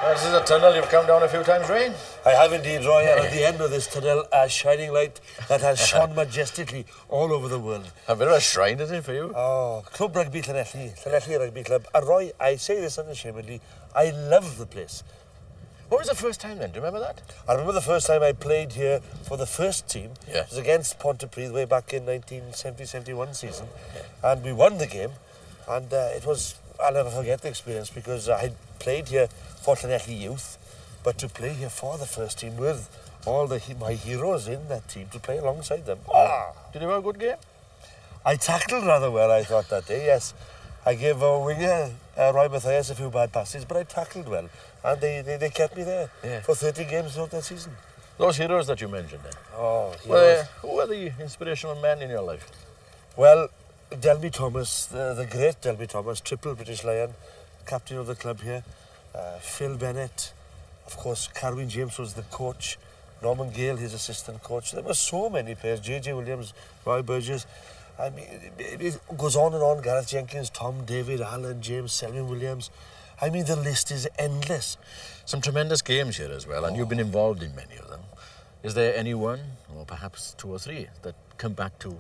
This is a tunnel you've come down a few times, Ray. I have indeed, Roy, and at the end of this tunnel, a shining light that has shone majestically all over the world. A bit of a shrine, is it, for you? Oh, Club Rugby Llanelli Rugby Club. And Roy, I say this unashamedly, I love the place. What was the first time then? Do you remember that? I remember the first time I played here for the first team. Yeah. It was against Pontypridd way back in 1970-71 season. Yeah. And we won the game. And it was, I'll never forget the experience because I had played here for Llanelli Youth. But to play here for the first team with all my heroes in that team, to play alongside them. Did you have a good game? I tackled rather well, I thought, that day, yes. I gave our winger, Roy Mathias, a few bad passes, but I tackled well. And they kept me there for 30 games throughout that season. Those heroes that you mentioned then? Oh, heroes. Well, who were the inspirational men in your life? Well, Delby Thomas, the great Delby Thomas, triple British Lion, captain of the club here. Phil Bennett, of course, Carwyn James was the coach. Norman Gale, his assistant coach. There were so many players. J.J. Williams, Roy Burgess. I mean, it goes on and on. Gareth Jenkins, Tom, David, Alan, James, Selwyn Williams. I mean, the list is endless. Some tremendous games here as well, and you've been involved in many of them. Is there any one, or perhaps two or three, that come back to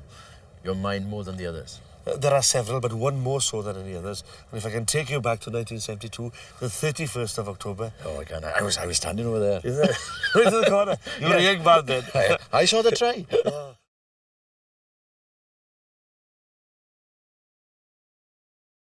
your mind more than the others? There are several, but one more so than any others. And if I can take you back to 1972, the 31st of October. Oh, I can. I was standing over there. Is that right to the corner? You were a young man then. I saw the try.